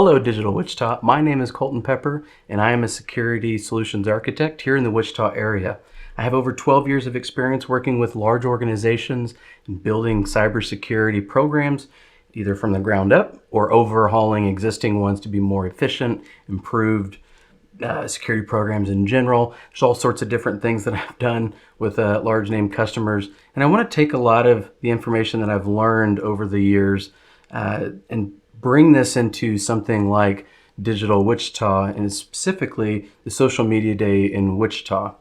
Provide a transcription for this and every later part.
Hello, Digital Wichita. My name is Colton Pepper, and I am a security solutions architect here in the Wichita area. I have over 12 years of experience working with large organizations and building cybersecurity programs, either from the ground up or overhauling existing ones to be more efficient, improved security programs in general. There's all sorts of different things that I've done with large name customers. And I want to take a lot of the information that I've learned over the years and bring this into something like Digital Wichita, and specifically the Social Media Day in Wichita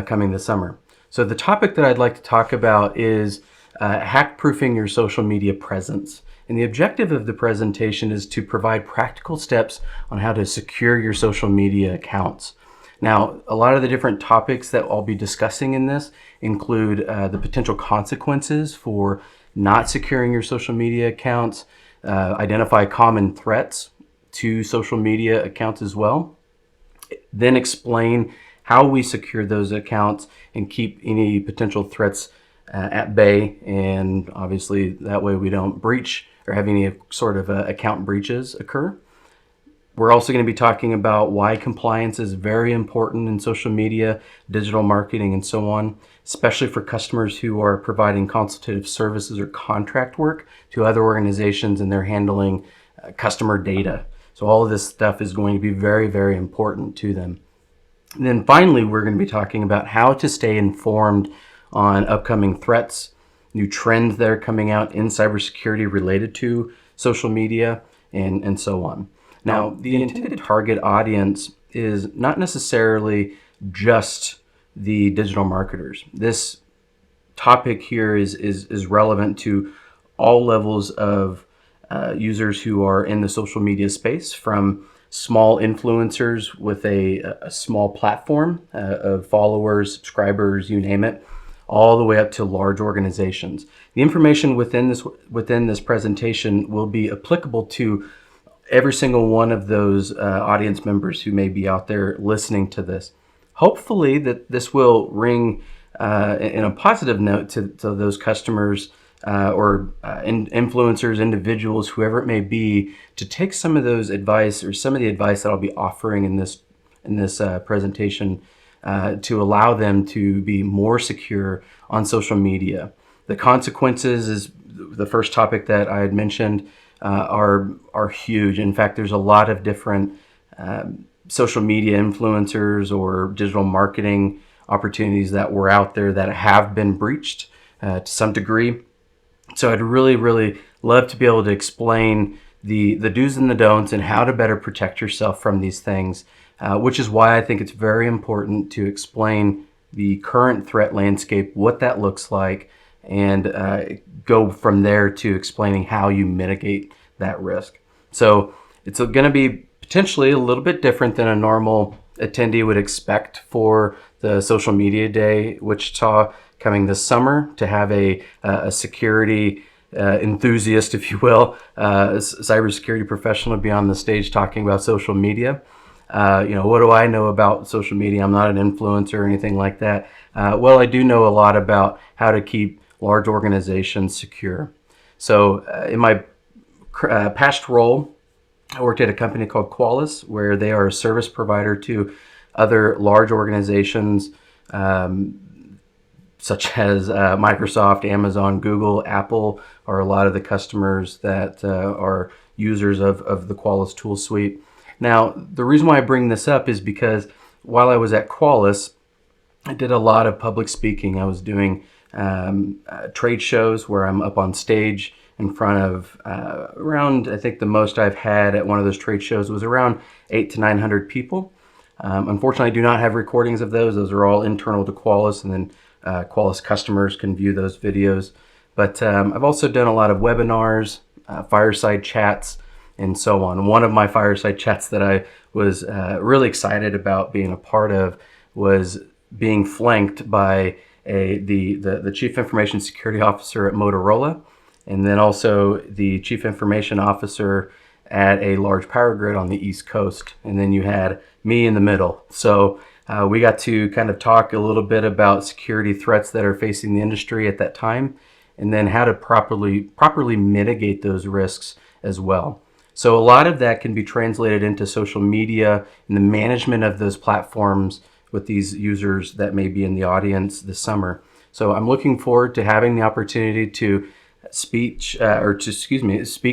coming this summer. So the topic that I'd like to talk about is hack-proofing your social media presence. And the objective of the presentation is to provide practical steps on how to secure your social media accounts. Now, a lot of the different topics that I'll be discussing in this include the potential consequences for not securing your social media accounts, identify common threats to social media accounts as well, then explain how we secure those accounts and keep any potential threats at bay, and obviously that way we don't breach or have any sort of account breaches occur. We're also going to be talking about why compliance is very important in social media, digital marketing, and so on, especially for customers who are providing consultative services or contract work to other organizations and they're handling customer data. So all of this stuff is going to be very, very important to them. And then finally, we're going to be talking about how to stay informed on upcoming threats, new trends that are coming out in cybersecurity related to social media, and so on. Now, the intended target audience is not necessarily just the digital marketers. This topic here is relevant to all levels of users who are in the social media space, from small influencers with a small platform of followers, subscribers, you name it, all the way up to large organizations. The information within this presentation will be applicable to every single one of those audience members who may be out there listening to this. Hopefully that this will ring in a positive note to those customers or influencers, individuals, whoever it may be, to take some of those advice or some of the advice that I'll be offering in this presentation to allow them to be more secure on social media. The consequences is the first topic that I had mentioned. Are huge. In fact, there's a lot of different social media influencers or digital marketing opportunities that were out there that have been breached to some degree. So I'd really love to be able to explain the do's and the don'ts and how to better protect yourself from these things, which is why I think it's very important to explain the current threat landscape, what that looks like, and go from there to explaining how you mitigate that risk. So it's going to be potentially a little bit different than a normal attendee would expect for the Social Media Day Wichita coming this summer, to have a security enthusiast, if you will, cybersecurity professional be on the stage talking about social media. What do I know about social media? I'm not an influencer or anything like that. Well, I do know a lot about how to keep large organizations secure. So in my past role, I worked at a company called Qualys, where they are a service provider to other large organizations such as Microsoft, Amazon, Google, Apple are a lot of the customers that are users of the Qualys tool suite. Now, the reason why I bring this up is because while I was at Qualys, I did a lot of public speaking. I was doing trade shows where I'm up on stage in front of around, I think the most I've had at one of those trade shows was around 800 to 900 people. Unfortunately, I do not have recordings of those. Those are all internal to Qualys, and then Qualys customers can view those videos. But I've also done a lot of webinars, fireside chats, and so on. One of my fireside chats that I was really excited about being a part of was being flanked by the Chief Information Security Officer at Motorola, and then also the Chief Information Officer at a large power grid on the East Coast. And then you had me in the middle. So we got to kind of talk a little bit about security threats that are facing the industry at that time, and then how to properly mitigate those risks as well. So a lot of that can be translated into social media and the management of those platforms with these users that may be in the audience this summer. So I'm looking forward to having the opportunity to speak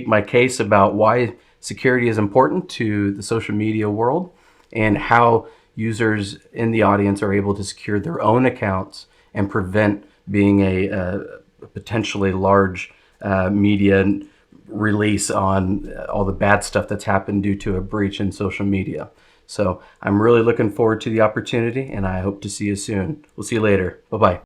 my case about why security is important to the social media world and how users in the audience are able to secure their own accounts and prevent being a potentially large media release on all the bad stuff that's happened due to a breach in social media. So I'm really looking forward to the opportunity, and I hope to see you soon. We'll see you later. Bye-bye.